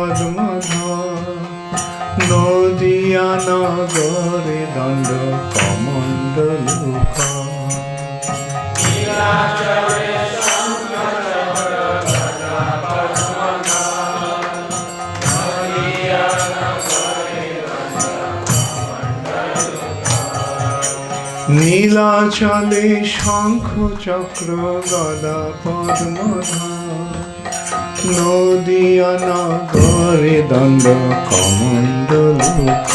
পদ্মধর, নদিয়া নগরে দণ্ড কমণ্ডলুক। নীলাচলে শঙ্খ চক্র গদা পদ্মধর, নদিয়া নগরে দণ্ড কমণ্ডলুক।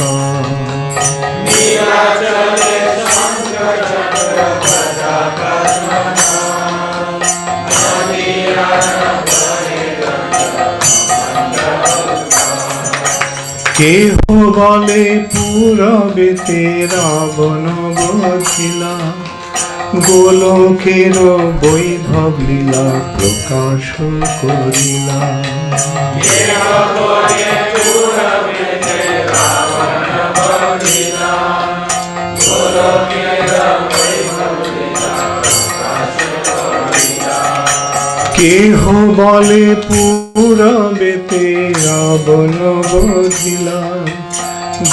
কেহ বলে পূরবেতে রাবণ বধিলা, গোলকের বৈভব লীলা প্রকাশ করিলা। কেহ বলে পূরবেতে রাবণ বধিলা,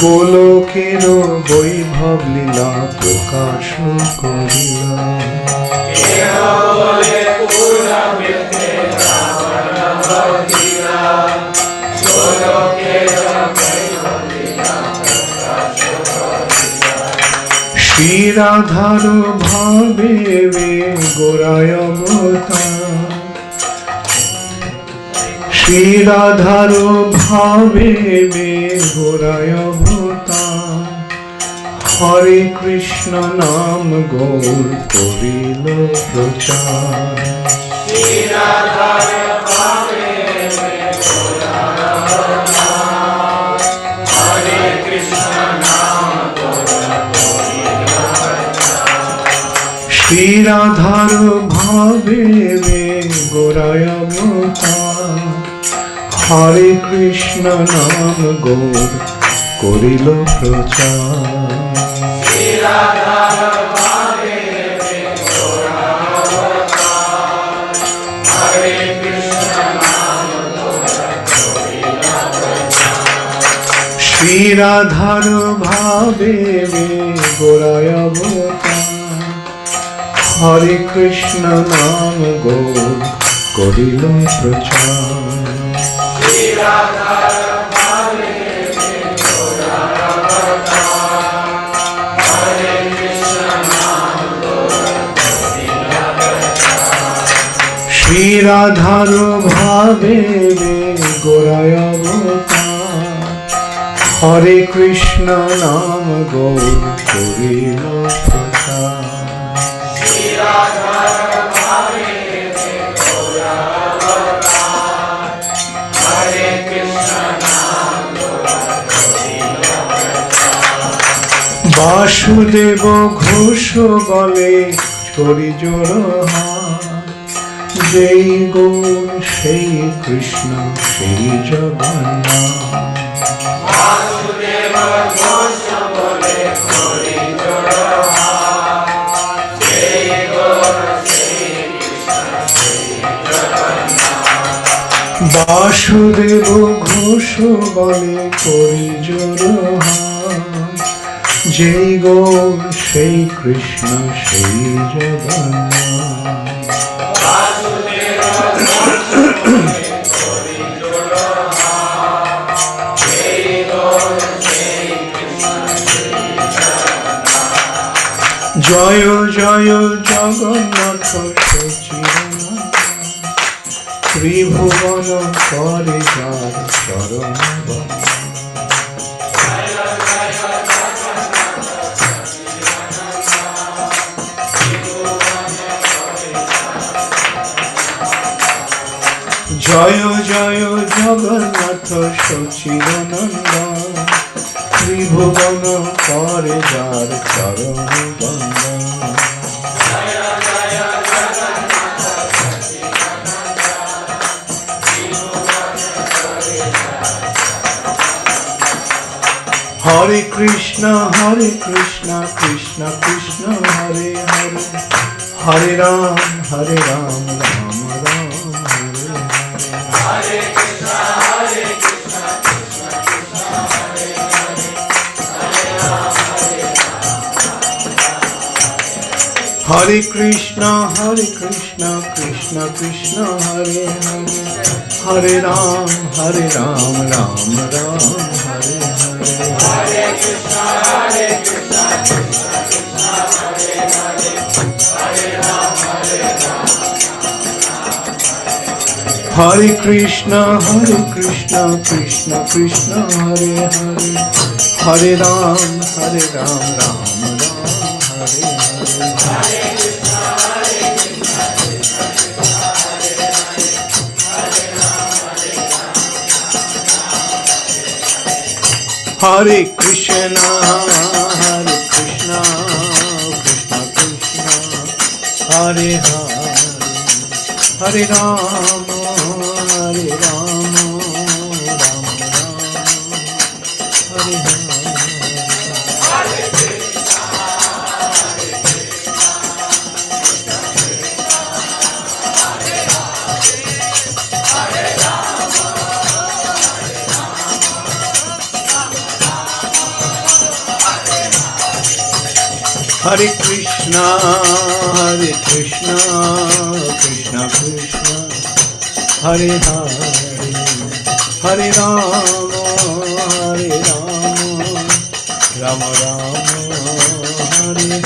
গোলকের বৈভব লীলা প্রকাশ করিলা। শ্রী রাধার ভাবে গোরায় অবতার, শ্রী রাধার ভাবে গোরায় অবতার, হরে কৃষ্ণ নাম গৌর করিল প্রচার। শ্রী রাধার ভাবে গোরায় অবতার, হরে কৃষ্ণ নাম গৌর করিল প্রচার। শ্রী রাধার ভাবে গোরায় অবতার, হরে কৃষ্ণ নাম গৌর করিল প্রচার। শ্রী রাধার ভাবে গোরায় অবতার, হরে কৃষ্ণ নাম গৌর করিল প্রচার। বাসুদেব ঘোষ বলে করি জোর হাত, যেই গৌর সেই কৃষ্ণ সেই জগন্নাথ। বাসুদেব ঘোষ বলে করি জোর হাত, যেই গৌর সেই কৃষ্ণ সেই জগন্নাথ। জয় জয় জগন্নাথ সচিদানন্দ, ত্রিভুবন করে যার চরণ বন্দনা। জয় জয় জগন্নাথ সচিদানন্দ, ত্রিভুবন করে যার চরণ বন্দনা। হরে কৃষ্ণ কৃষ্ণ কৃষ্ণ হরে হরে, হরে রাম রাম রাম হরে হরে। হরে Krishna Hare Krishna, Krishna Krishna, Hare Hare, Hare Ram, Ram Ram, Hare Hare. Hare Krishna, Krishna Krishna, Hare Hare, Hare Ram, Ram. Hare Krishna, Krishna Krishna, Hare Hare, Hare Ram, Ram Ram, Hare Hare. Hare Krishna, Krishna Krishna, Hare Hare, Hare Ram, Hare Krishna, Krishna Krishna, Hare Hare, Hare Ram, Ram Ram, Hare Hare.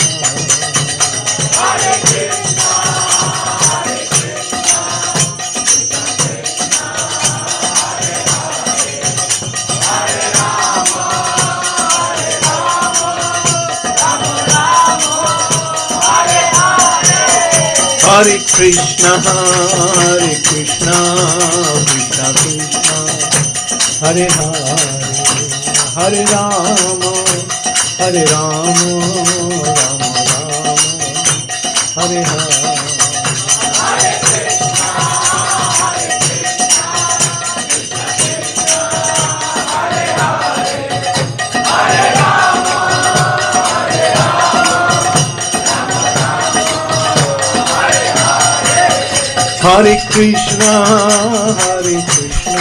Hare Krishna, Krishna Krishna, Hare Hare, Hare Ram, Ram Ram, Hare Hare. Hare Krishna, Krishna Hare Ram, Hare Krishna,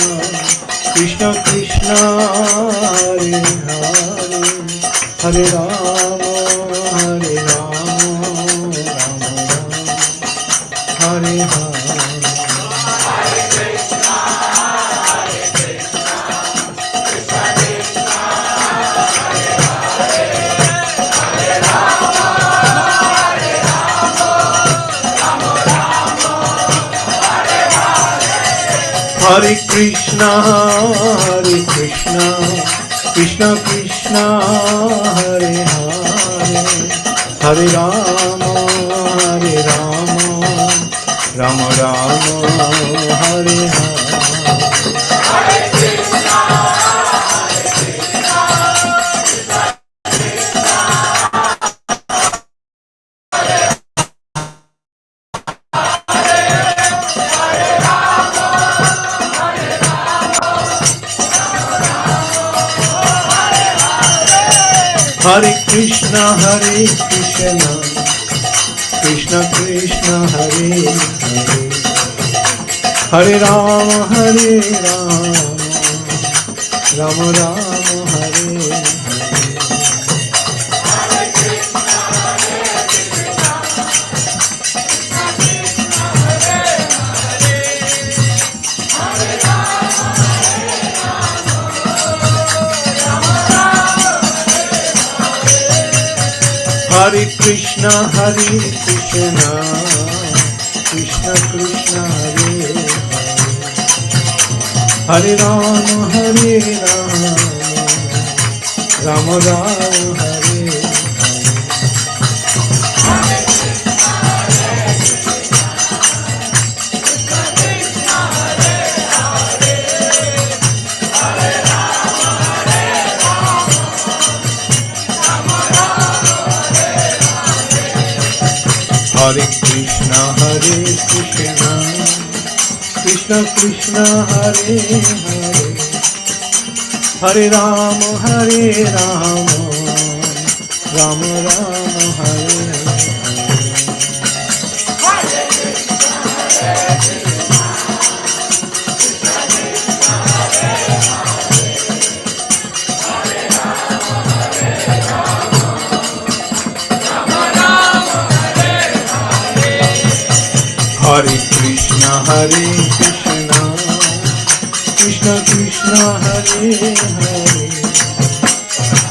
Krishna Krishna, Hare Hare, Hare Ram, Ram Ram, Hare Hare. Hare Krishna, Krishna Krishna, Hare Hare, Hare Ram, Ram Ram, Hare Hare. Hare Krishna, Krishna Krishna, Hare Hare, Hare Ram, Ram Ram, Hare Hare. Hare Krishna, Krishna Krishna, Hare Hare, Hare Ram, Ram Ram, Hare Hare. Hare Krishna, Krishna Krishna, Hare Hare, Hare Ram, Ram Ram, Hare Hare. Hare Krishna, Krishna Krishna, Hare Hare, Hare Ram, Ram Ram, Hare Hare. Hare Krishna, Krishna Krishna, Hare Hare,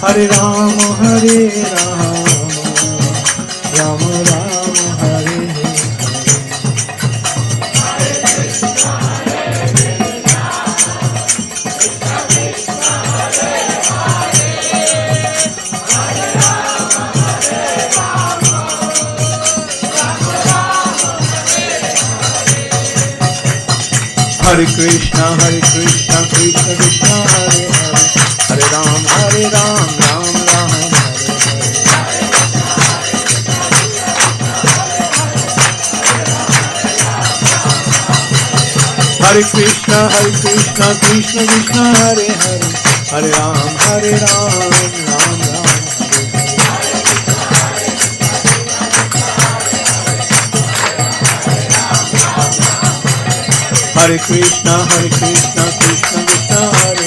Hare Rama, Hare Rama, Rama Rama, Hare Hare. Hare Krishna, Krishna Krishna, Hare Hare, Hare Ram, Ram Ram, Hare Hare. Hare Krishna, Krishna Krishna, Hare Hare, Hare Ram, Ram Ram, Hare Krishna, Krishna Krishna, Hare Hare,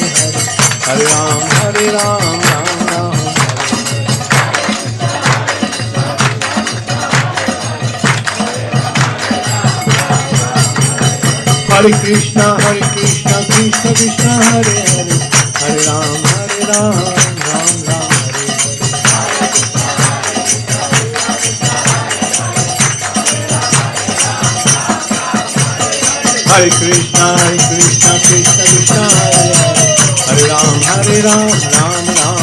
Hare Ram, Ram Ram, Hare Krishna, Krishna Krishna, Hare Hare, Hare Ram, Ram Ram, Hare Krishna, Krishna Krishna, Hare Hare, Hare Ram, Ram Ram,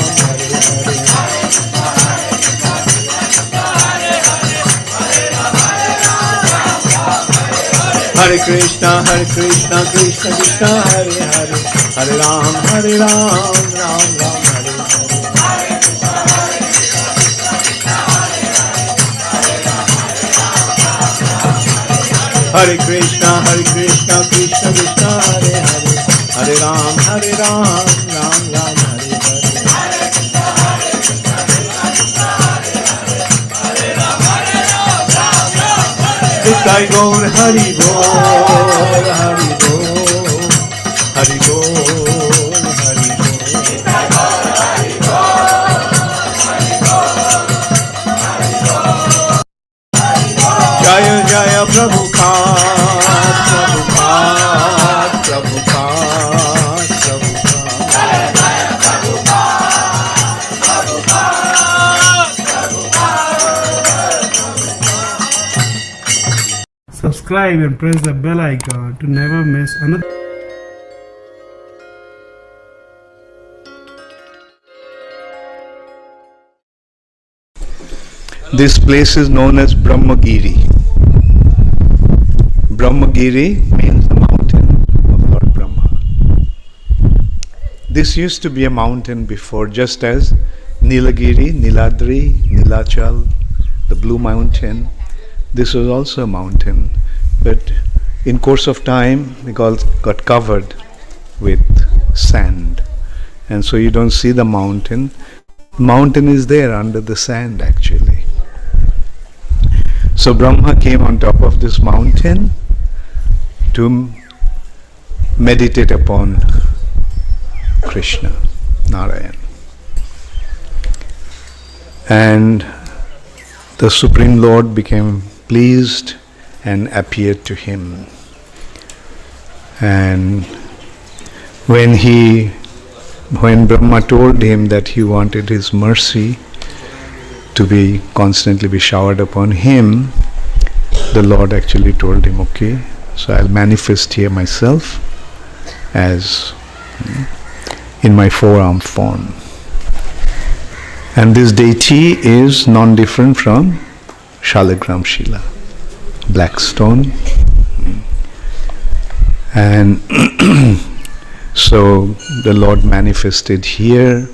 Hare Krishna, Krishna Krishna, Hare Hare, Hare Ram, Ram Ram, Hare Krishna, Krishna Krishna, Hare Hare, Hare Ram, Ram Ram, Hare Hare. Nitai Gaur Hari Bol, Hari Bol, Hari Bol, Hari Bol. Jaya Jaya Prabhupada, Prabhupada, Prabhupada, Prabhupada. Subscribe and press the bell icon to never miss another. This place is known as Brahmagiri. Brahmagiri means the mountain of Lord Brahma. This used to be a mountain before, just as Nilagiri, Niladri, Nilachal, the Blue Mountain. This was also a mountain, but in course of time it got covered with sand, and so you don't see the mountain. Mountain is there under the sand actually. So Brahma came on top of this mountain to meditate upon Krishna, Narayan. And the Supreme Lord became pleased and appeared to him. And when Brahma told him that he wanted his mercy to be constantly showered upon him, the Lord actually told him, okay, so I'll manifest here myself as in my four-armed form. And this deity is non-different from Shalagram Shila, black stone. And so the Lord manifested here,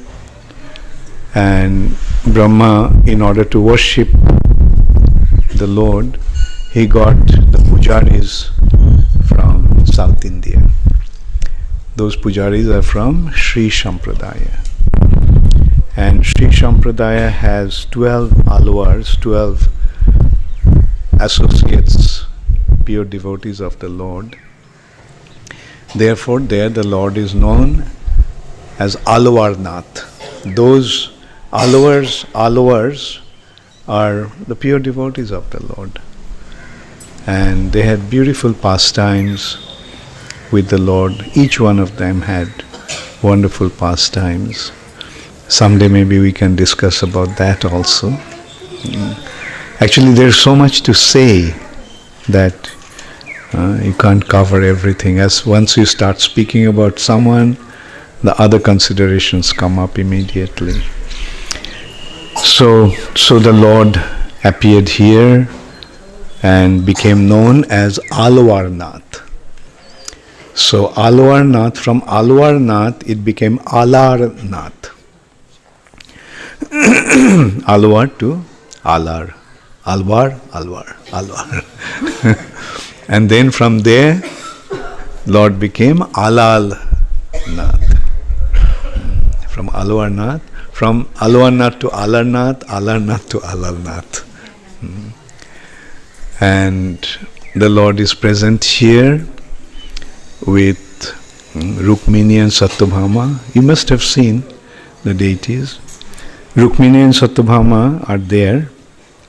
and Brahma, in order to worship the Lord, he got the pujaris from South India. Those pujaris are from Sri Sampradaya. And Sri Sampradaya has 12 alwars, 12 associates, pure devotees of the Lord. Therefore, there the Lord is known as Alwarnath. Those alwars are the pure devotees of the Lord. and they had beautiful pastimes with the Lord. Each one of them had wonderful pastimes. Someday maybe we can discuss about that also. Actually, there's so much to say that you can't cover everything. As once you start speaking about someone, the other considerations come up immediately. So the Lord appeared here and became known as Alwarnath. So Alwarnath, from Alwarnath it became Alarnath. Alwar to Alar. Alwar. And then from there, Lord became Alalnath. From Alwarnath to Alarnath, Alarnath to Alalnath. And the Lord is present here with Rukmini and Satyabhama. You must have seen the deities. Rukmini and Satyabhama are there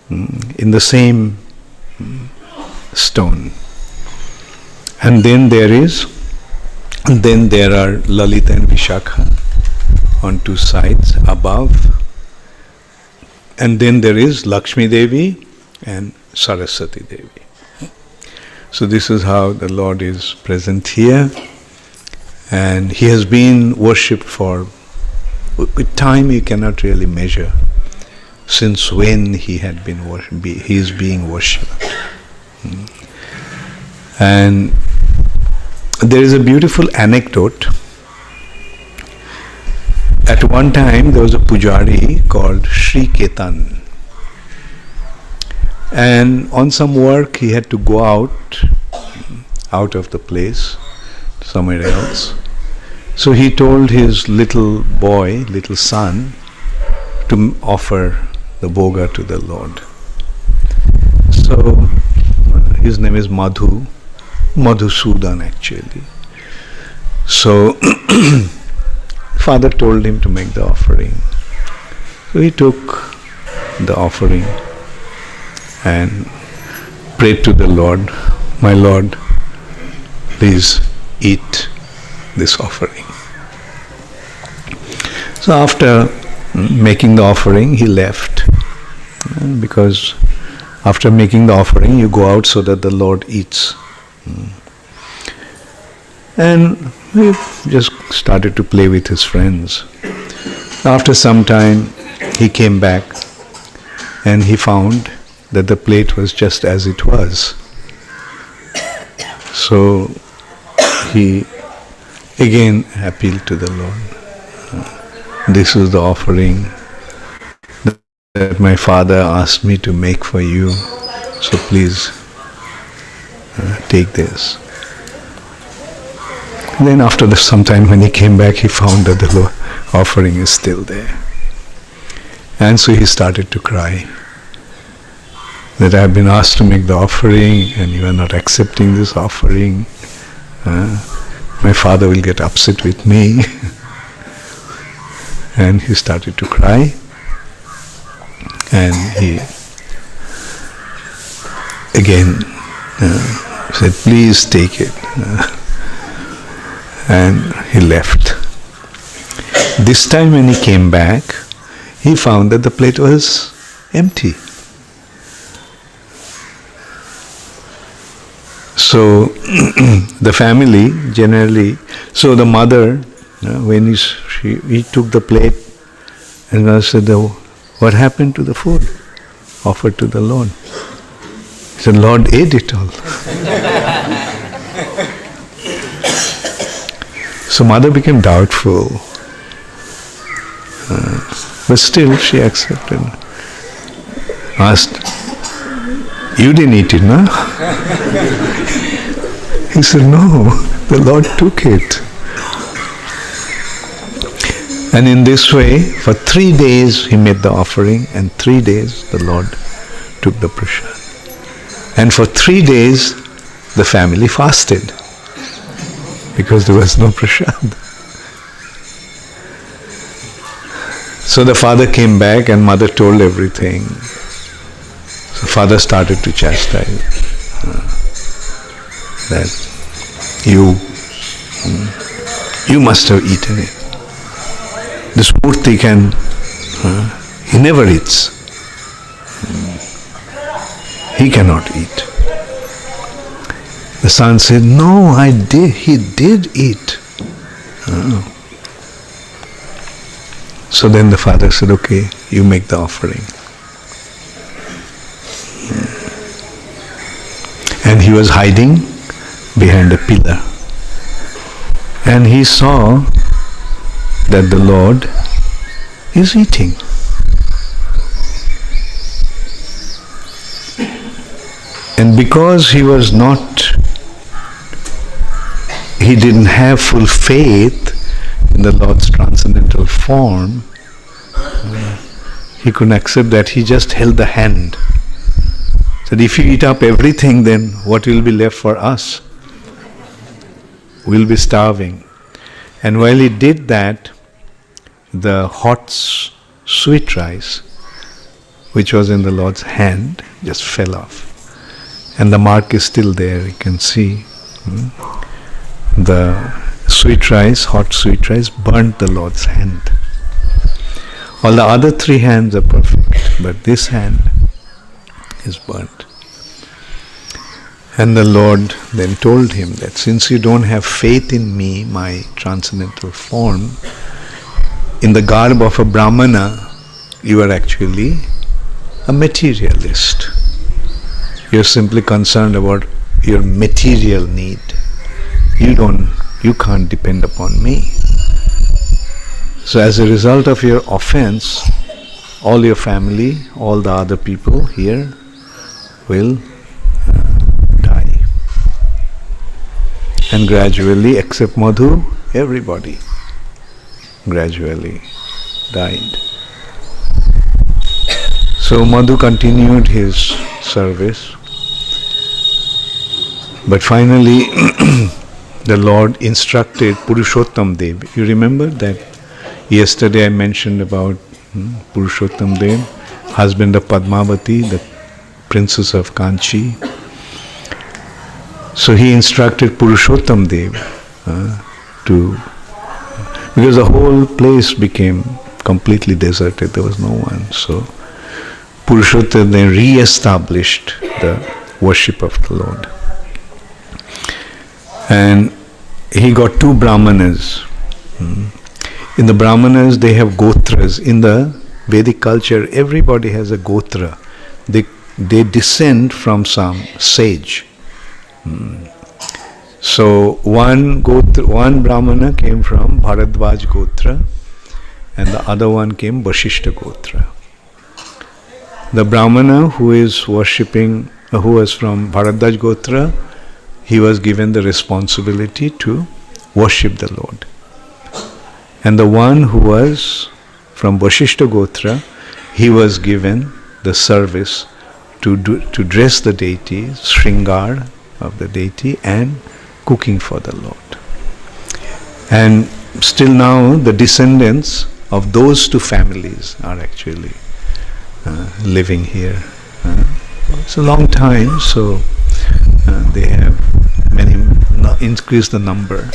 in the same stone. And then there are Lalita and Vishakha on two sides above. And then there is Lakshmi Devi and Saraswati Devi. So this is how the Lord is present here. And He has been worshipped for, with time you cannot really measure since when He had been He is being worshipped. And there is a beautiful anecdote. At one time there was a pujari called Sri Ketan. And on some work he had to go out of the place, somewhere else. So he told his little son, to offer the bhoga to the Lord. So his name is Madhusudan actually. So father told him to make the offering. So he took the offering and prayed to the Lord, "My Lord, please eat this offering." So after making the offering, he left, because after making the offering, you go out so that the Lord eats. And he just started to play with his friends. After some time, he came back and he found that the plate was just as it was. So he again appealed to the Lord. "This is the offering that my father asked me to make for you, so please take this." And then after some time when he came back, he found that the offering is still there. And so he started to cry, that I have been asked to make the offering and you are not accepting this offering. My father will get upset with me. And he started to cry. And he again said, "Please take it." And he left. This time when he came back, he found that the plate was empty. So the family generally, so the mother, when he took the plate and said, "What happened to the food offered to the Lord?" He said, "Lord ate it all." So mother became doubtful, but still she accepted. Asked, "You didn't eat it, no?" He said, "No, the Lord took it." And in this way, for 3 days he made the offering, and 3 days the Lord took the prasad. And for 3 days the family fasted, because there was no prasad. So the father came back and mother told everything. So father started to chastise. that you must have eaten it. This Murti he never eats. He cannot eat. The son said, no, he did eat. So then the father said, okay, you make the offering. And he was hiding behind a pillar. And he saw that the Lord is eating. And because he didn't have full faith in the Lord's transcendental form, he couldn't accept that. He just held the hand. Said, if you eat up everything, then what will be left for us? We'll be starving. And while he did that, the hot sweet rice, which was in the Lord's hand, just fell off. And the mark is still there, you can see. The sweet rice, hot sweet rice, burnt the Lord's hand. All the other three hands are perfect, but this hand is burnt. And the Lord then told him that since you don't have faith in me, my transcendental form, in the garb of a Brahmana, you are actually a materialist. You're simply concerned about your material need. You can't depend upon me. So as a result of your offense, all your family, all the other people here will die. And gradually, except Madhu, everybody gradually died. So Madhu continued his service. But finally, the Lord instructed Purushottam Dev. You remember that yesterday I mentioned about Purushottam Dev, husband of Padmavati, the princess of Kanchi. So he instructed Purushottam Dev because the whole place became completely deserted, there was no one. So Purushottam then re-established the worship of the Lord. And he got two Brahmanas. In the Brahmanas, they have Gotras. In the Vedic culture, everybody has a Gotra. They descend from some sage. So one Brahmana came from Bharadvaj Gotra, and the other one came Vashishta Gotra. The Brahmana who was from Bharadvaj Gotra, he was given the responsibility to worship the Lord. And the one who was from Vashishta Gotra, he was given the service to dress the deity, Shringar of the deity, and cooking for the Lord. And still now the descendants of those two families are actually living here. It's a long time, so they have increased the number,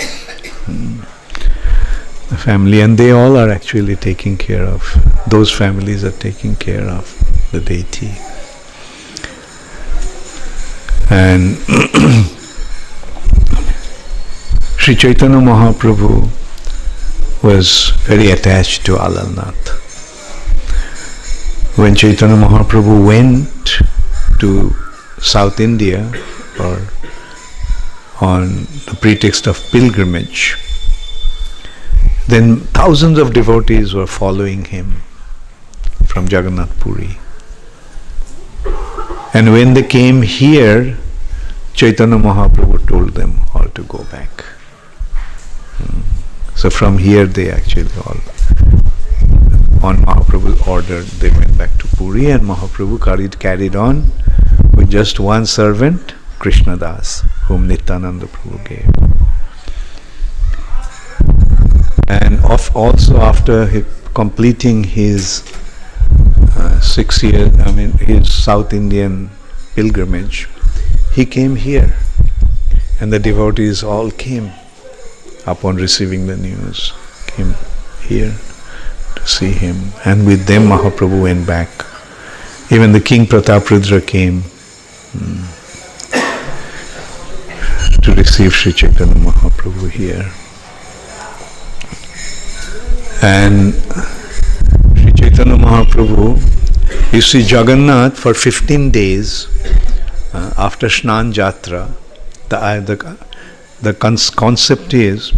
the family, and they all are actually taking care of, those families are taking care of the deity. And Sri Chaitanya Mahaprabhu was very attached to Alalnath. When Chaitanya Mahaprabhu went to South India on the pretext of pilgrimage, then thousands of devotees were following him from Jagannath Puri. And when they came here, Chaitanya Mahaprabhu told them all to go back. So from here they actually all, on Mahaprabhu's order, they went back to Puri, and Mahaprabhu carried on with just one servant, Krishna Das, whom Nityananda Prabhu gave. And also after completing his 6 years, his South Indian pilgrimage, he came here. And the devotees all came upon receiving the news, came here to see him. And with them Mahaprabhu went back. Even the King Prataprudra came to receive Sri Chaitanya Mahaprabhu here. And Sri Chaitanya Mahaprabhu, you see Jagannath for 15 days after Shnan Jatra, the concept is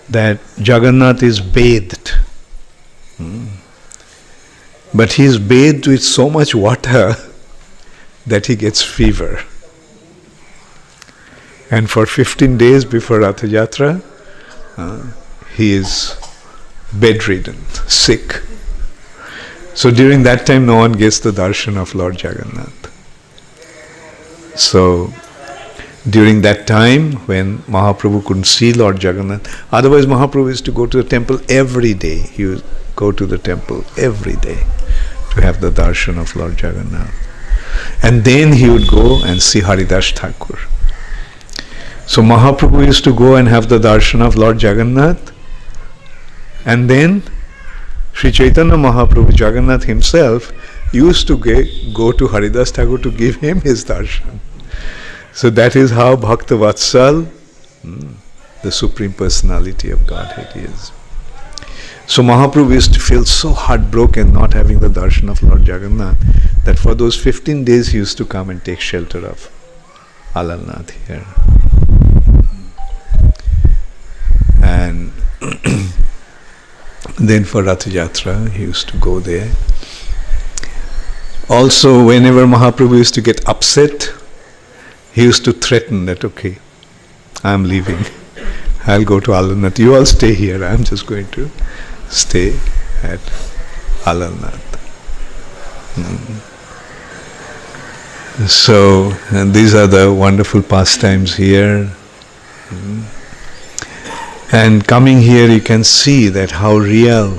that Jagannath is bathed. But he is bathed with so much water that he gets fever. And for 15 days before Rath Yatra, he is bedridden, sick. So during that time, no one gets the darshan of Lord Jagannath. So during that time, when Mahaprabhu couldn't see Lord Jagannath, otherwise Mahaprabhu used to go to the temple every day. He would go to the temple every day to have the darshan of Lord Jagannath. And then he would go and see Haridas Thakur. So Mahaprabhu used to go and have the darshan of Lord Jagannath, and then Sri Chaitanya Mahaprabhu, Jagannath himself, used to go to Haridas Thakur to give him his darshan. So that is how Bhakta Vatsal, the Supreme Personality of Godhead, is. So Mahaprabhu used to feel so heartbroken not having the darshan of Lord Jagannath that for those 15 days he used to come and take shelter of Alalnath here. And then for Rath Yatra he used to go there. Also, whenever Mahaprabhu used to get upset, he used to threaten that, okay, I'm leaving. I'll go to Alalnath. You all stay here. I'm just going to stay at Alalnath. So, and these are the wonderful pastimes here. And coming here, you can see that how real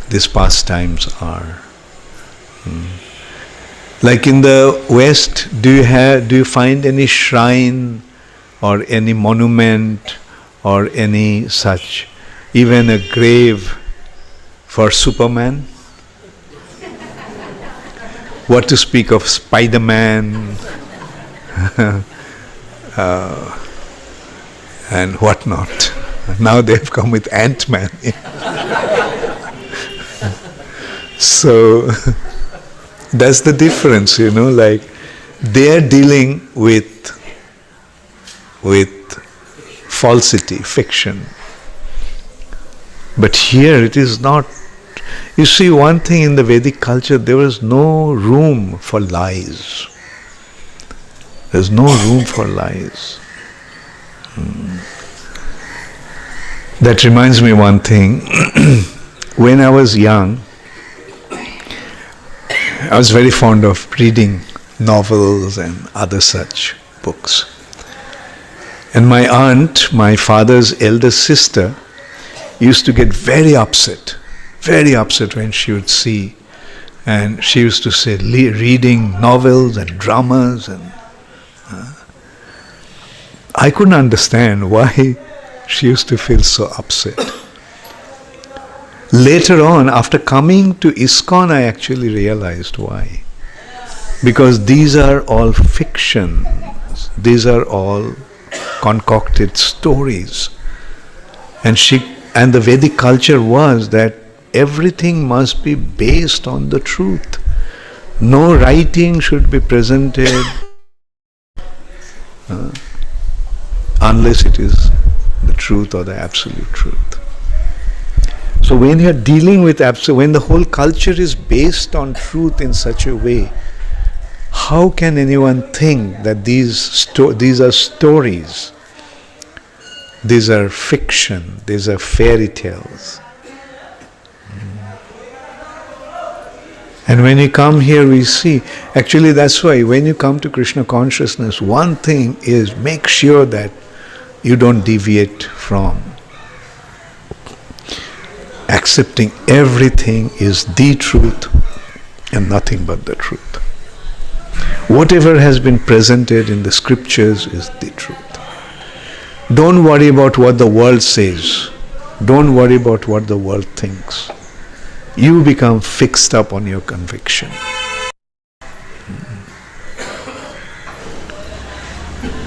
these pastimes are. Like in the West, do you find any shrine or any monument or any such, even a grave for Superman? What to speak of Spider-Man and whatnot. Now they have come with Ant-Man. So that's the difference, like they are dealing with falsity, fiction. But here it is not. You see, one thing in the Vedic culture, there was no room for lies. There's no room for lies. That reminds me one thing. When I was young, I was very fond of reading novels and other such books. And my aunt, my father's elder sister, used to get very upset when she would see, and she used to say, reading novels and dramas, and I couldn't understand why she used to feel so upset. Later on, after coming to ISKCON, I actually realized why. Because these are all fictions. These are all concocted stories. And the Vedic culture was that everything must be based on the truth. No writing should be presented unless it is the truth or the absolute truth. So when you are dealing with when the whole culture is based on truth in such a way, how can anyone think that these are stories? These are fiction, these are fairy tales. And when you come here, we see, actually that's why when you come to Krishna consciousness, one thing is make sure that you don't deviate from accepting everything is the truth and nothing but the truth. Whatever has been presented in the scriptures is the truth. Don't worry about what the world says. Don't worry about what the world thinks. You become fixed up on your conviction.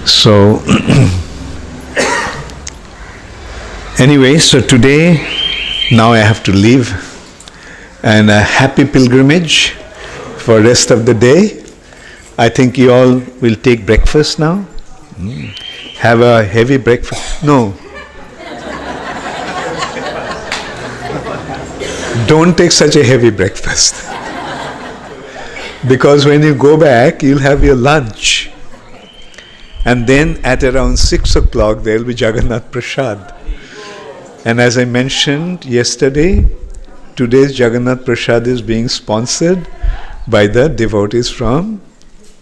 So, anyway, so today, now I have to leave. And a happy pilgrimage for rest of the day. I think you all will take breakfast now. Have a heavy breakfast. No. Don't take such a heavy breakfast. Because when you go back, you'll have your lunch. And then at around 6 o'clock, there will be Jagannath Prasad. And as I mentioned yesterday, today's Jagannath Prasad is being sponsored by the devotees from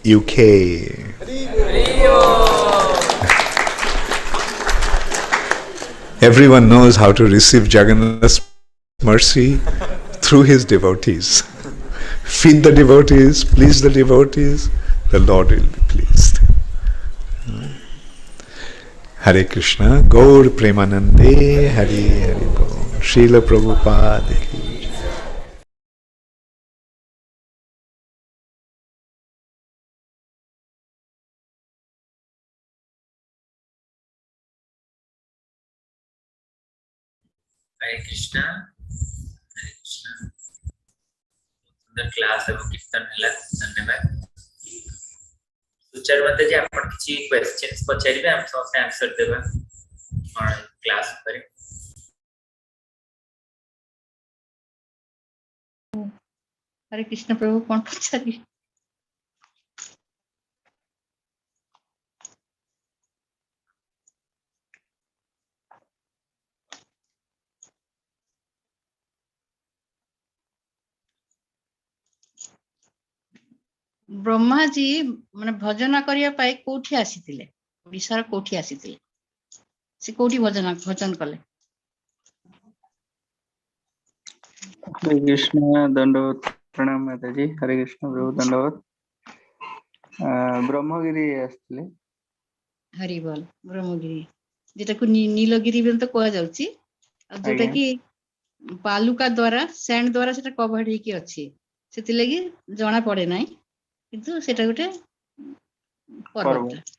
UK. Everyone knows how to receive Jagannath's mercy through his devotees. Feed the devotees, please the devotees, the Lord will be pleased. Hare Krishna, Gaur Premanande, Hare Hare Bol. Srila Prabhupada ki. Hare Krishna, Hare Krishna. सुंदर class है वो कीर्तन मिला धन्यवाद सुचारू माता जी आपण किछि क्वेश्चंस पचारिबे हम सब आंसर देबा और क्लास करे हरे कृष्ण प्रभु कौन पचारि ब्रह्मा जी माने भजन करिया पाई कोठी आसीतिले ओडिसा कोठी आसीतिले से कोठी भजन कले हरे कृष्ण दंडवत प्रणाम माता जी हरे कृष्ण प्रभु दंडवत ब्रह्मगिरी आसले हरि बोल ब्रह्मगिरी जेटा को नीलगिरी बेल तो कहा जाउची जेटा कि पालुका द्वारा सैंड द्वारा सेटा कवर हे की अछि सेति लागि जणा पड़े नाही किंतु सेटा गोटे पर्वत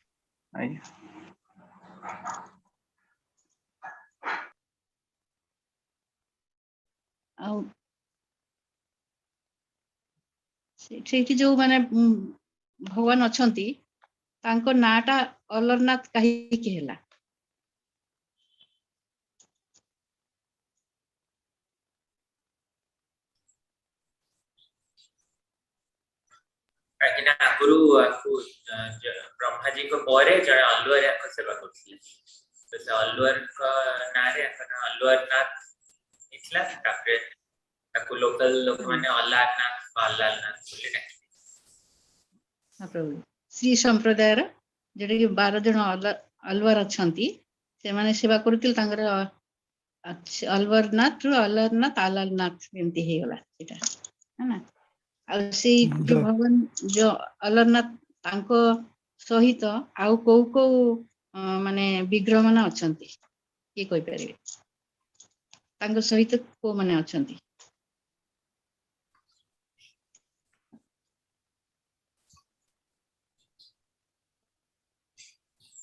सेठी जो माने भगवान अछंती तांको नाटा अलरनाथ काहे कि हैला काकिना गुरु ब्रह्मा जी को परे जने अलुअर को सेवा करथिले तो से अलुअर को नारे अलुअरनाथ इतला तापरे ताको लोकल लोक माने अल्लाहनाथ अल्लाहनाथ बोले डाके हां प्रभु श्री संप्रदायर जेटा कि 12 जन अलवर अछंती से माने सेवा करथिल तांगर अलवरनाथ अलरनाथ आलालनाथ एमती हे होला सेटा है ना आ से जो भगवान जो अलरनाथ तांको सहित आउ को माने विग्रह माने अछंती के कोइ परिबे तांको सहित को माने अछंती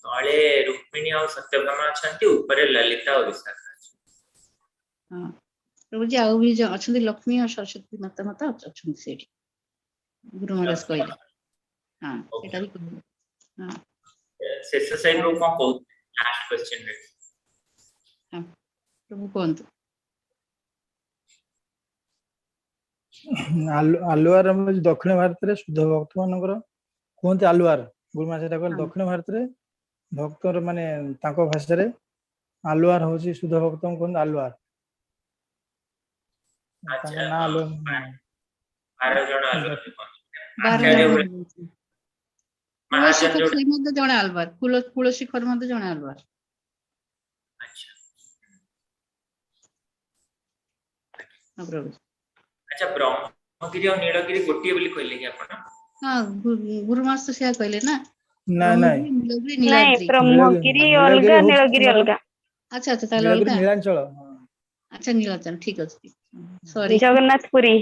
तळे रुक्मिणी और सत्यभामा अछंती ऊपर ललिता और विशाखा हां प्रभु जी आउ भी जो अछंती लक्ष्मी और सरस्वती माता माता अछंती सेठी गुरु महाराज कहले हां सेटा भी कहले हां शेष साइड रो को लास्ट क्वेश्चन रे हां प्रभु कोंत आलुआर दक्षिण भारत रे शुद्ध भक्त मानकर कहते आलुआर गुरुमा सेटा कहल दक्षिण भारत रे भक्तर माने ताको भाषा रे आलुआर होची शुद्ध भक्त कहते आलुआर ताका ना आलुआर 12 जण आलुअर 12 महाजन जो मध्य जण आलवार कुल शिखर मध्य जण आलवार अच्छा हां प्रभु अच्छा ब्रह्मगिरी और नीलगिरी गोटिए बोली कहले कि आपण हां गुरु मास तो सेया कहले ना ନାଇଁ ନାଇଁ ବ୍ରହ୍ମଗିରି ନୀଳଗିରି ନାଇଁ ନୀଳାଦ୍ରି। ବ୍ରହ୍ମଗିରି ନୀଳଗିରି ଅଲଗା ହଉଛି ନୀଳଗିରି ଆମର ଅଲଗା। ଆଚ୍ଛା ଆଚ୍ଛା ତାହେଲେ ନୀଳଗିରି ଅଲଗା। ନୀଳାଞ୍ଚଳ। ଆଚ୍ଛା ନୀଳାଚଳ ଠିକ ଅଛି। ସରି। ଜଗନ୍ନାଥ ପୁରୀ।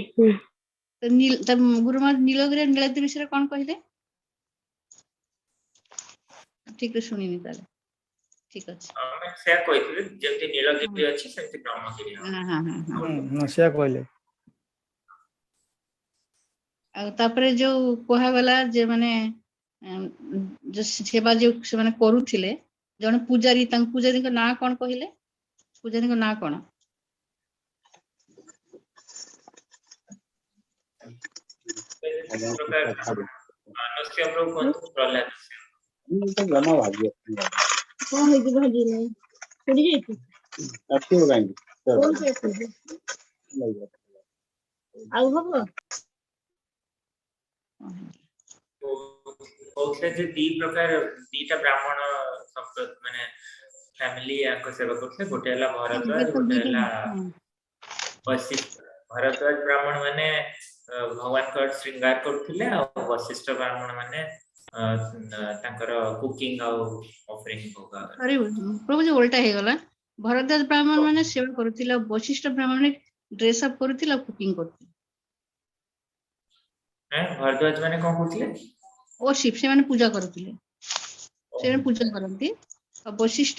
ଗୁରୁମା ନୀଳଗିରି ନୀଳାଦ୍ରି ବିଷୟରେ କଣ କହିଲେ? ଠିକରେ ଶୁଣିନି ତାହେଲେ। ଠିକ ଅଛି। ଆମେ ସେୟା କହିଥିଲୁ ଯେମିତି ନୀଳଗିରି ଅଛି ସେମିତି ବ୍ରହ୍ମଗିରି ହଁ ହଁ ହଁ ହଁ। ସେୟା କହିଲେ। ଆଉ ତାପରେ ଯୋଉ କୁହାଗଲା ଯେ ମାନେ ଯୋଉ ସେବା ଯୋଉ ସେମାନେ କରୁଥିଲେ, ଜଣେ ପୂଜାରୀ, ତାଙ୍କ ପୂଜାରୀଙ୍କ ନାଁ କଣ କହିଲେ? ପୂଜାରୀଙ୍କ ନାଁ କଣ? ମାନସ୍ୟ ପ୍ରଭୁ କୁହନ୍ତୁ ପ୍ରହ୍ଲାଦ। କଣ ହେଇଛି ଭାଜି ନାହିଁ ପୋଡି ଯାଇଛି ଆଉ ହବ। କହୁଥିଲେ ଯେ ଦିଟା ବ୍ରାହ୍ମଣ ମାନେ ଫ୍ୟାମିଲି ଆଙ୍କ ସେବା କରୁଥିଲେ, ଗୋଟେ ହେଲା ଭରଦ୍ୱାଜ, ଗୋଟେ ହେଲା ବଶିଷ୍ଠ। ଭରଦ୍ୱାଜ ବ୍ରାହ୍ମଣ ମାନେ ଭଗବାନଙ୍କ ଶୃଙ୍ଗାର କରୁଥିଲେ, ଆଉ ବଶିଷ୍ଠ ବ୍ରାହ୍ମଣ ମାନେ ତାଙ୍କର କୁକିଂ ଆଉ ଅଫରିଂ ଭୋଗ। ପ୍ରଭୁ ଯେ ଓଲଟା ହେଇଗଲା। ଭରଦ୍ୱାଜ ବ୍ରାହ୍ମଣ ମାନେ ସେବା କରୁଥିଲେ, ଆଉ ବଶିଷ୍ଠ ବ୍ରାହ୍ମଣ ମାନେ ଡ୍ରେସ ଅପ୍ କରୁଥିଲେ ଆଉ କୁକିଂ କରୁଥିଲେ। ଭରଦ୍ୱାଜ ମାନେ କଣ କରୁଥିଲେ? ସେମାନେ ପୂଜା କରୁଥିଲେ, ସେମାନେ ପୂଜା କରନ୍ତି। ଆଉ ବଶିଷ୍ଠ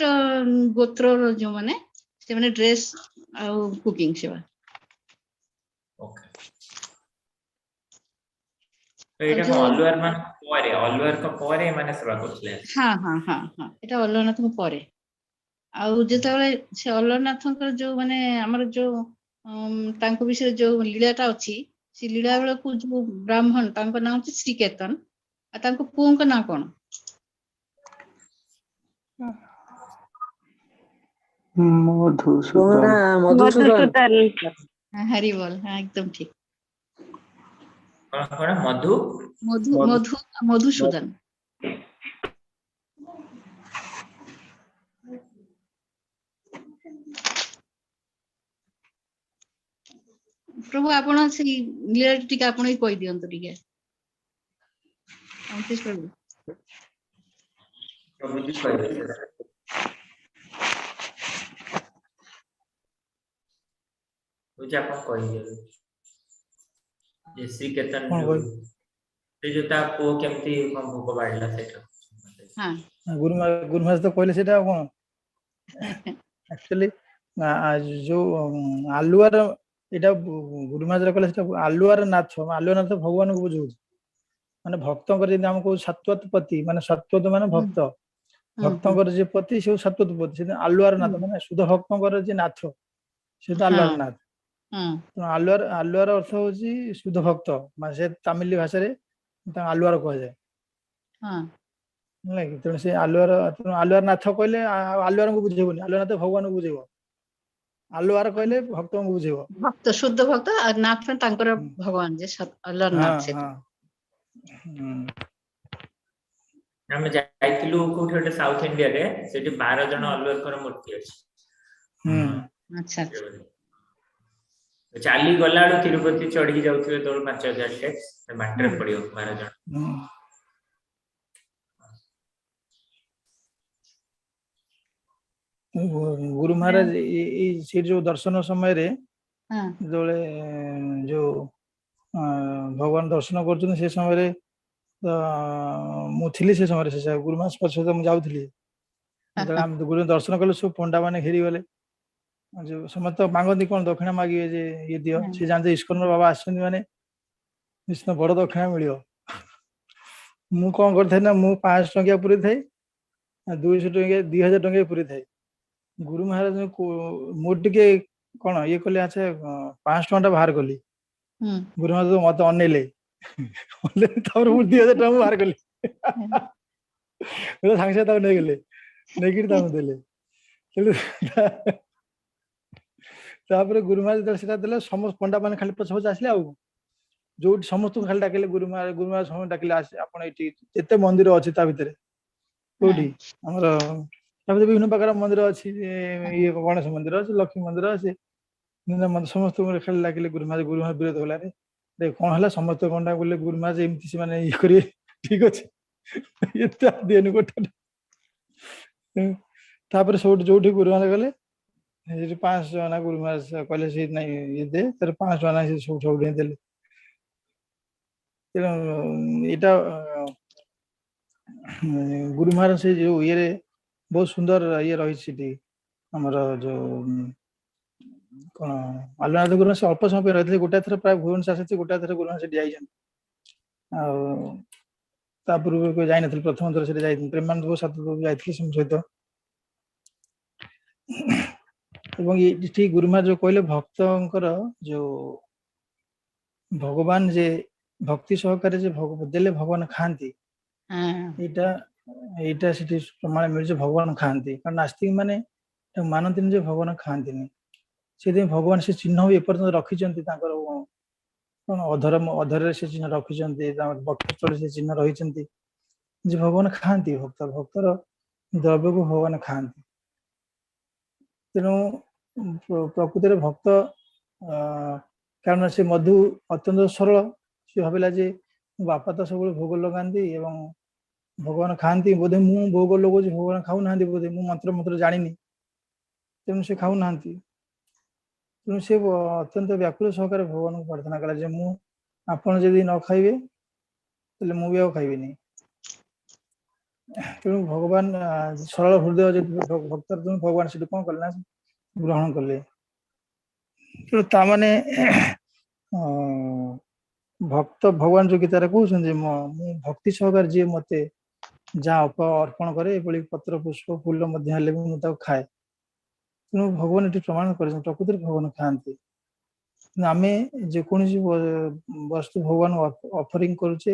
ଗୋତ୍ରର ଯୋଉମାନେ ସେମାନେ ଡ୍ରେସ ଆଉ କୁକିଂ ସେବା। ଏଇଟା କଣ ଅଲୱାରଙ୍କ ପରେ ଏମାନେ ସେବା କରୁଥିଲେ? ହଁ ହଁ ହଁ ହଁ, ଏଟା ଅଲରନାଥଙ୍କ ପରେ। ଆଉ ଯେତେବେଳେ ସେ ଅଲରନାଥଙ୍କର ଯୋଉ ମାନେ ଆମର ଯୋଉ ତାଙ୍କ ବିଷୟରେ ଯୋଉ ଲୀଳାଟା ଅଛି, ସେ ଲୀଳା ବେଳକୁ ଯୋଉ ବ୍ରାହ୍ମଣ ତାଙ୍କ ନାଁ ହଉଛି ଶ୍ରୀକେତନ, ଆଉ ତାଙ୍କ ପୁଅଙ୍କ ନାଁ କଣ? ମଧୁସୂଦନ। ହରିବୋଲ, ହଁ ଏକଦମ ଠିକ। କଣ ମଧୁସୂଦନ। ପ୍ରଭୁ ଆପଣ ସେଇ ଲୀଳା ଟିକେ ଆପଣ ବି କହିଦିଅନ୍ତୁ ଟିକେ। ପ୍ରଭୁ ଆପଣ କହିଦିଅନ୍ତୁ। ଶ୍ରୀକେତନ କଣ କହିବି? ଯୋଉ ତା ପୁଅ କେମିତି କଣ ଭୋଗ ବାଢିଲା ସେଇଟା। ଗୁରୁମା ତ କହିଲେ ସେଇଟା। ଆଉ କଣ ଆକ୍ଚୁଆଲି ଯୋଉ ଆଲୁଆର, ଏଇଟା ଗୁରୁମାଜରେ କହିଲେ ସେଟା ଆଲୁଆର ନାଥ ଭଗବାନଙ୍କୁ ବୁଝଉଛି। ମାନେ ଭକ୍ତଙ୍କର ଯେମିତି ଆମେ କହୁଛୁ ସତ୍ୱତ ପତି, ମାନେ ସତ୍ୱତ ମାନେ ଭକ୍ତ, ଭକ୍ତଙ୍କର ଯିଏ ପତି ସେ ସତ୍ୱତ ପତି, ସେ ଆଲୁଆର ନାଥ, ମାନେ ଶୁଦ୍ଧ ଭକ୍ତଙ୍କର ଯିଏ ନାଥ ସେ ତ ଆଲୁଆର ନାଥ। ଆଲୁଆର ଅର୍ଥ ହଉଛି ଶୁଦ୍ଧ ଭକ୍ତ, ମାନେ ସେ ତାମିଲ ଭାଷାରେ ତାଙ୍କୁ ଆଲୁଆର କୁହାଯାଏ। ହେଲା କି, ତେଣୁ ସେ ଆଲୁଆର ନାଥ କହିଲେ ଆଲୁଆରଙ୍କୁ ବୁଝେଇବନି, ଆଲୁଆର ନାଥ ଭଗବାନଙ୍କୁ ବୁଝେଇବ। ଆଲୁଆର କହିଲେ ଭକ୍ତଙ୍କୁ ବୁଝେଇବ। ଭକ୍ତ, ଶୁଦ୍ଧ ଭକ୍ତ, ଆଉ ନାଥ ତାଙ୍କର ଭଗବାନ ଯେ ଅଲରନାଥ। ଆମେ ଯାଇଥିଲୁ କୋଉଠି ଗୋଟେ ସାଉଥ ଇଣ୍ଡିଆରେ, ସେଠି 12 ଜଣ ଅଲୱରଙ୍କର ମୂର୍ତ୍ତି ଅଛି। ଆଚ୍ଛା। ଚାଲି ଗଲା ବେଳୁ ତିରୁପତି ଚଢିକି ଯାଉଥିବେ ତଳୁ 5000 steps, ବାଟରେ ପଡିବ 12 ଜଣ। ଗୁରୁ ମହାରାଜ ସେଠି ଯୋଉ ଦର୍ଶନ ସମୟରେ ଯେତେବେଳେ ଯୋଉ ଭଗବାନ ଦର୍ଶନ କରୁଛନ୍ତି, ସେ ସମୟରେ ମୁଁ ଥିଲି, ସେ ସମୟରେ ଗୁରୁମା ସହିତ ମୁଁ ଯାଉଥିଲି। ଯେତେବେଳେ ଆମେ ଗୁରୁ ଦର୍ଶନ କଲୁ, ସବୁ ପଣ୍ଡା ମାନେ ଘେରିଗଲେ। ଯୋଉ ସମସ୍ତେ ମାଗନ୍ତି କଣ ଦକ୍ଷିଣା ମାଗିବେ, ଯେ ଇଏ ଦିଅ, ସେ ଜାଣିছে ଇସ୍କନର ବାବା ଆସିଛନ୍ତି ମାନେ ନିଶ୍ଚିତ ବଡ ଦକ୍ଷିଣା ମିଳିବ। ମୁଁ କଣ କରିଥାଏ ନା, ମୁଁ 500 ଟଙ୍କିଆ ପୁରେଇ ଥାଏ, 200 ଟଙ୍କିଆ 2000 ଟଙ୍କିଆ ପୁରେଇ ଥାଏ। ଗୁରୁ ମହାରାଜ ମୁଁ ଟିକେ କଣ ଇଏ କଲି, ଆଚ୍ଛା 500 ଟଙ୍କା ଟା ବାହାର କଲି। ଗୁରୁ ମହାରାଜ ମତେ ଅନେଇଲେ, ତାପରେ ମୁଁ 2000 ଟଙ୍କା ବାହାର କଲି। ସାଙ୍ଗେ ସାଙ୍ଗେ ତାକୁ ନେଇଗଲେ, ନେଇକିରି ତାଙ୍କୁ ଦେଲେ। ତାପରେ ଗୁରୁ ମହାରାଜ ଯେତେବେଳେ ସେଟା ଦେଲେ, ସମସ୍ତ ପଣ୍ଡା ମାନେ ଖାଲି ପଛ ପଛ ଆସିଲେ। ଆଉ ଯୋଉଠି ସମସ୍ତଙ୍କୁ ଖାଲି ଡାକିଲେ, ଗୁରୁ ମହାରାଜ ସମସ୍ତଙ୍କୁ ଡାକିଲେ, ଆପଣ ଏଇଠି ଯେତେ ମନ୍ଦିର ଅଛି ତା ଭିତରେ, କୋଉଠି ଆମର ତା ଭିତରେ ବିଭିନ୍ନ ପ୍ରକାର ମନ୍ଦିର ଅଛି, ଇଏ ଗଣେଶ ମନ୍ଦିର ଅଛି, ଲକ୍ଷ୍ମୀ ମନ୍ଦିର ଅଛି, ସମସ୍ତଙ୍କୁ ଖାଲି ଡାକିଲେ। ଗୁରୁ ମହାରାଜ ବିରୋଧ କଲାରେ କଣ ହେଲା, ସମସ୍ତେ କଣ ବୁଲେ, ଗୁରୁ ମହାରାଜ ଏମିତି ସେମାନେ ଇଏ କରିବେ, ଠିକ ଅଛି। ଏତେ ଦିଏନି ଗୋଟେ ତାପରେ ଯୋଉଠି ଗୁରୁମାରେ ଗଲେ ସେଠି 500 ଟଙ୍କା ନା ଗୁରୁମାରେ କହିଲେ ସେ ନାଇଁ ଇଏ ଦେ ତାର 500 ଟଙ୍କା ସେ ସବୁ ଦେଲେ। ତେଣୁ ଏଇଟା ଗୁରୁମାର ସେ ଯୋଉ ଇଏରେ ବହୁତ ସୁନ୍ଦର ଇଏ ରହିଛି ସେଠି ଆମର ଯୋଉ କଣ ଆଲନାଥ ଗୁରୁମା ସେ ଅଳ୍ପ ସମୟ ପାଇଁ ରହିଥିଲେ। ଗୋଟାଏ ଥର ପ୍ରାୟ ଭୁବନେଶ୍ୱର ଆସିଛି, ଗୋଟାଏ ଥର ଗୁରୁମା ସେଠି ଯାଇଛନ୍ତି। ଆଉ ତା ପୂର୍ବରୁ ଯାଇନଥିଲି, ପ୍ରଥମ ଥର ସେଠି ଯାଇଥିଲି। ପ୍ରେମାନନ୍ଦ ସାତ ଯାଇଥିଲି ସେ ସହିତ। ଏବଂ ଏଠି ଗୁରୁମା ଯୋଉ କହିଲେ ଭକ୍ତଙ୍କର ଯୋଉ ଭଗବାନ ଯେ ଭକ୍ତି ସହକାରେ ଯେ ଦେଲେ ଭଗବାନ ଖାଆନ୍ତି, ଏଇଟା ସେଠି ପ୍ରମାଣ ମିଳୁଛି ଭଗବାନ ଖାଆନ୍ତି। କାରଣ ନାସ୍ତିକ ମାନେ ମାନନ୍ତିନି ଯେ ଭଗବାନ ଖାଆନ୍ତିନି। ସେଥିପାଇଁ ଭଗବାନ ସେ ଚିହ୍ନ ବି ଏପର୍ଯ୍ୟନ୍ତ ରଖିଛନ୍ତି ତାଙ୍କର କଣ ଅଧରରେ ସେ ଚିହ୍ନ ରଖିଛନ୍ତି, ତାଙ୍କର ବକ୍ଷସ୍ଥଳରେ ସେ ଚିହ୍ନ ରହିଛନ୍ତି ଯେ ଭଗବାନ ଖାଆନ୍ତି। ଭକ୍ତର ଦ୍ରବ୍ୟକୁ ଭଗବାନ ଖାଆନ୍ତି। ତେଣୁ ପ୍ରକୃତିରେ ଭକ୍ତ କାରଣ ସେ ମଧୁ ଅତ୍ୟନ୍ତ ସରଳ। ସେ ଭାବିଲା ଯେ ବାପା ତ ସବୁବେଳେ ଭୋଗ ଲଗାନ୍ତି ଏବଂ ଭଗବାନ ଖାଆନ୍ତି, ବୋଧେ ମୁଁ ଭୋଗ ଲଗାଉଛି ଭଗବାନ ଖାଉନାହାନ୍ତି, ବୋଧେ ମୁଁ ମନ୍ତ୍ର ଜାଣିନି, ତେଣୁ ସେ ଖାଉନାହାନ୍ତି। ତେଣୁ ସେ ଅତ୍ୟନ୍ତ ବ୍ୟାକୁଳ ସହକାରେ ଭଗବାନଙ୍କୁ ପ୍ରାର୍ଥନା କଲା ଯେ ମୁଁ ଆପଣ ଯଦି ନ ଖାଇବେ ତାହେଲେ ମୁଁ ବି ଆଉ ଖାଇବିନି। ତେଣୁ ଭଗବାନ ସରଳ ହୃଦୟ ଭକ୍ତର ଭଗବାନ ସେଠି କଣ କଲେ ନା ଗ୍ରହଣ କଲେ। ତେଣୁ ତାମାନେ ଭକ୍ତ ଭଗବାନ ଯୋଉ ଗୀତାରେ କହୁଛନ୍ତି ମୁଁ ଭକ୍ତି ସହକାରେ ଯିଏ ମତେ ଯାହା ଅର୍ପଣ କରେ, ଏଭଳି ପତ୍ର ପୁଷ୍ପ ଫୁଲ ମଧ୍ୟ ହେଲେ ବି ମୁଁ ତାକୁ ଖାଏ। ତେଣୁ ଭଗବାନ ଏଠି ପ୍ରମାଣ କରିଛନ୍ତି ପ୍ରକୃତିରେ ଭଗବାନ ଖାଆନ୍ତି। ଆମେ ଯେକୌଣସି ବସ୍ତୁ ଭଗବାନ ଅଫରିଂ କରୁଛେ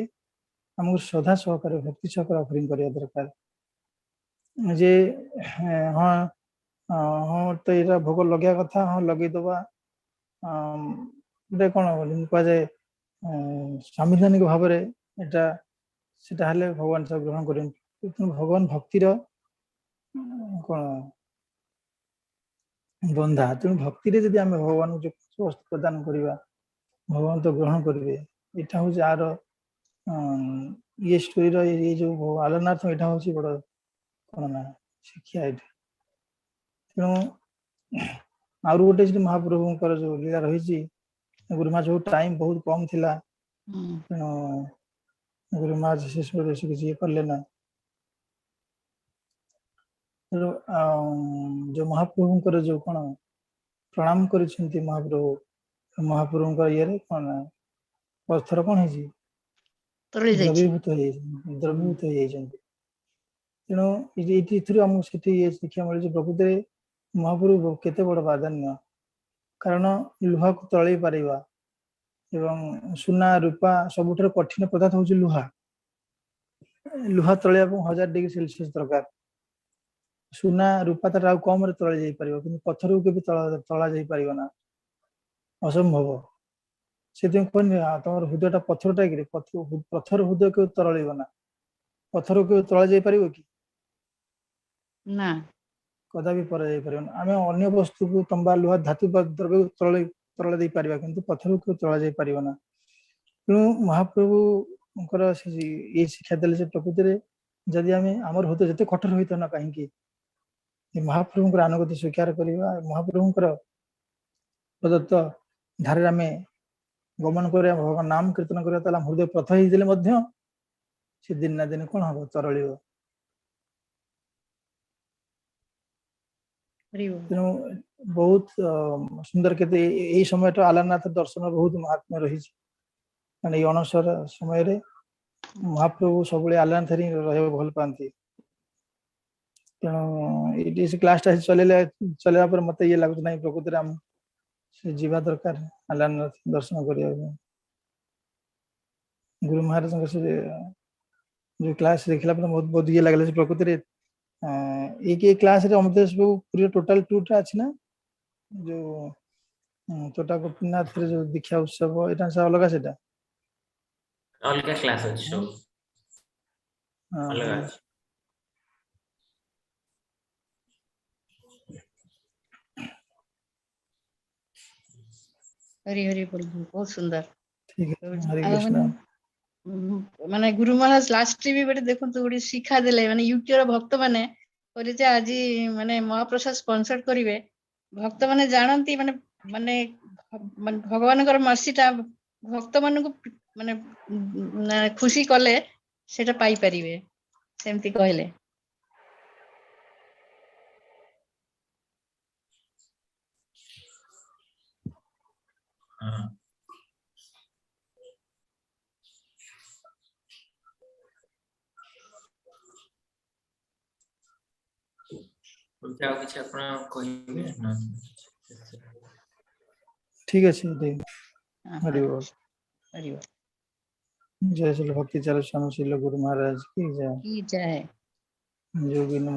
ଆମକୁ ଶ୍ରଦ୍ଧା ସହକାରେ ଭକ୍ତି ସହକାରେ ଅଫରିଂ କରିବା ଦରକାର। ଯେ ହଁ ତ ଏଇଟା ଭୋଗ ଲଗେଇବା କଥା, ହଁ ଲଗେଇଦବା, ଗୋଟେ କଣ କୁହାଯାଏ ସାମ୍ବିଧାନିକ ଭାବରେ ସେଟା ହେଲେ ଭଗବାନ ତାକୁ ଗ୍ରହଣ କରନ୍ତି। ତେଣୁ ଭଗବାନ ଭକ୍ତିର କଣ ବନ୍ଧା। ତେଣୁ ଭକ୍ତିରେ ଯଦି ଆମେ ଭଗବାନଙ୍କୁ ଯୋଉ ବସ୍ତୁ ପ୍ରଦାନ କରିବା ଭଗବାନ ତ ଗ୍ରହଣ କରିବେ। ଏଇଟା ହଉଛି ଆର ଇଏ ଷ୍ଟୋରିର ଏଇ ଯୋଉ ଆଲନାଥ, ଏଇଟା ହଉଛି ବଡ କଣ ନା ଶିକ୍ଷା ଏଇଠି। ତେଣୁ ଆହୁରି ଗୋଟେ ସେଠି ମହାପ୍ରଭୁଙ୍କର ଯୋଉ ଲୀଳା ରହିଛି, ଗୁରୁମା ଯୋଉ ଟାଇମ ବହୁତ କମ ଥିଲା, ତେଣୁ ଗୁରୁମା ଶେଷ କିଛି ଇଏ କଲେ ନା। ତେଣୁ ଯୋଉ ମହାପ୍ରଭୁଙ୍କର ଯୋଉ କଣ ପ୍ରଣାମ କରିଛନ୍ତି ମହାପ୍ରଭୁଙ୍କ ଇଏରେ କଣ ପଥର କଣ ହେଇଛି ଦ୍ରବୀଭୂତ ହେଇଯାଇଛନ୍ତି। ତେଣୁ ଏଥିରୁ ଆମକୁ ସେଠି ଶିକ୍ଷା ମିଳୁଛି ପ୍ରକୃତିରେ ମହାପ୍ରଭୁ କେତେ ବଡ ପ୍ରାଧାନ୍ୟ। କାରଣ ଲୁହାକୁ ତଳେଇ ପାରିବା ଏବଂ ସୁନା ରୂପା ସବୁଠାରୁ କଠିନ ପଦାର୍ଥ ହଉଛି ଲୁହା। ଲୁହା ତଳେଇବା ପାଇଁ 1000 ଡିଗ୍ରୀ ସେଲସିୟସ ଦରକାର। ସୁନା ରୂପା ତାର ଆଉ କମରେ ତଳେ ଯାଇପାରିବ, କିନ୍ତୁ ପଥରକୁ କେବେ ତଳା ଯାଇପାରିବ ନା, ଅସମ୍ଭବ। ସେଥିପାଇଁ କୁହନି ତମର ହୃଦୟଟା ପଥରଟା କିରେ, ପଥର ହୃଦୟ କେବେ ତରଳିବ ନା। ପଥର କେବେ ତଳା ଯାଇପାରିବ କି? ନା, କଦାପି ପରା ଯାଇପାରିବନି। ଆମେ ଅନ୍ୟ ବସ୍ତୁକୁ ତମ୍ବା ଲୁହା ଧାତୁ ଦ୍ରବ୍ୟକୁ ତରଳ ଦେଇପାରିବା, କିନ୍ତୁ ପଥରକୁ ତଳା ଯାଇପାରିବ ନା। ତେଣୁ ମହାପ୍ରଭୁଙ୍କର ଏଇ ଶିକ୍ଷା ଦେଲେ ଯେ ପ୍ରକୃତିରେ ଯଦି ଆମେ ଆମର ହୃଦୟ ଯେତେ କଠୋର ହୋଇଥାଉ ନା କାହିଁକି, ମହାପ୍ରଭୁଙ୍କର ଆନୁଗତ୍ୟ ସ୍ୱୀକାର କରିବା, ମହାପ୍ରଭୁଙ୍କର ପ୍ରଦତ୍ତ ଧାରାରେ ଆମେ ଗମନ କରିବା, ଭଗବାନ ନାମ କୀର୍ତ୍ତନ କରିବା, ତାହେଲେ ହୃଦୟ ପ୍ରଥ ହେଇଥିଲେ ମଧ୍ୟ ସେ ଦିନ ନା ଦିନ କଣ ହବ ତରଳିବ। ତେଣୁ ବହୁତ ସୁନ୍ଦର କେତେ ଏଇ ସମୟଟା ଆଲାରନାଥ ଦର୍ଶନ ବହୁତ ମହାତ୍ମ୍ୟ ରହିଛି। କାରଣ ଏଇ ଅଣସର ସମୟରେ ମହାପ୍ରଭୁ ସବୁବେଳେ ଆଲାରନାଥରେ ହିଁ ରହିବାକୁ ଭଲ ପାଆନ୍ତି। ତେଣୁ ଏଇଠି ସେ କ୍ଲାସଟା ଚଲେଇବା ପରେ ମତେ ଇଏ ଲାଗୁଛି ନାହିଁ ପ୍ରକୃତିରେ ଆମ ସେ ଯିବା ଦରକାର ଆଲାରନାଥ ଦର୍ଶନ କରିବା ପାଇଁ। ଗୁରୁ ମହାରାଜଙ୍କ ସେ ଯୋଉ କ୍ଲାସ ଦେଖିଲା ପରେ ବହୁତ ଇଏ ଲାଗିଲା ସେ ପ୍ରକୃତିରେ ଏଇ କ୍ଲାସରେ ଅମୃତେଶ ବାବୁ ପୁରୀ ଟୋଟାଲ ଟୁରଟା ଅଛି ନା, ଯୋଉ ତୋଟା ଗୋପୀନାଥରେ ଯୋଉ ଦୀକ୍ଷା ଉତ୍ସବ, ଏଇଟା ଅଲଗା ସେଟା ଅଲଗା କ୍ଲାସ ଅଛି ସବୁ, ଅଲଗା ଅଛି। ହରି ହରି ବୋଲ, ବହୁତ ସୁନ୍ଦର। ଠିକ ହରେ କୃଷ୍ଣ। ମାନେ ଗୁରୁ ମହାରାଜ ଲାଷ୍ଟ ବି ଗୋଟେ ଦେଖନ୍ତୁ ଗୋଟେ ଶିକ୍ଷା ଦେଲେ ମାନେ ୟୁକେର ଭକ୍ତ ମାନେ କହିଲେ ଯେ ଆଜି ମାନେ ମହାପ୍ରସାଦ ସ୍ପନ୍ସର କରିବେ ଭକ୍ତ ମାନେ ଜାଣନ୍ତି ମାନେ ମାନେ ମାନେ ଭଗବାନଙ୍କର ମର୍ସିଟା ଭକ୍ତ ମାନଙ୍କୁ ମାନେ ଖୁସି କଲେ ସେଟା ପାଇପାରିବେ ସେମିତି କହିଲେ। ଆଉ କିଛି ଆପଣ କହିବେ ନା? ठीक अच्छे हरि बोल। जय श्री भक्ति चरण स्वामी श्रील गुरु महाराज की जय। योगिनी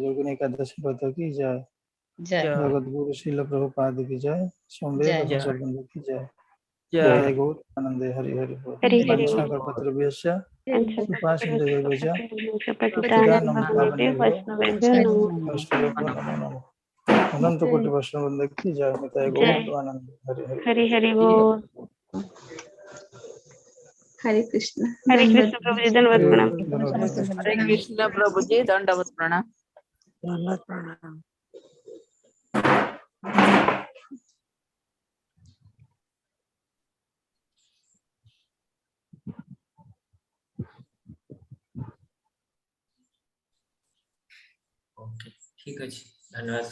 योगिनी एकादशी व्रत की जय। जगत गुरु श्रील प्रभुपाद की जय। सौंदर्य दशरथ की जय। जय गौर आनंद हरि हरि बोल। वंशा कल्पत्र व्यस्य सुपासिंद देवस्य पतितानां पावनेभ्यो वैष्णवेभ्यो नमो नमः। अनंत कोटि वैष्णव वृंद की जय। जय गौर आनंद हरि हरि हरि बोल। हरे कृष्ण हरे कृष्ण प्रभु जी धन्यवाद प्रणाम। हरे कृष्ण प्रभु जी दंडवत प्रणाम। दंडवत प्रणाम। ओके ठीक अच्छे धन्यवाद।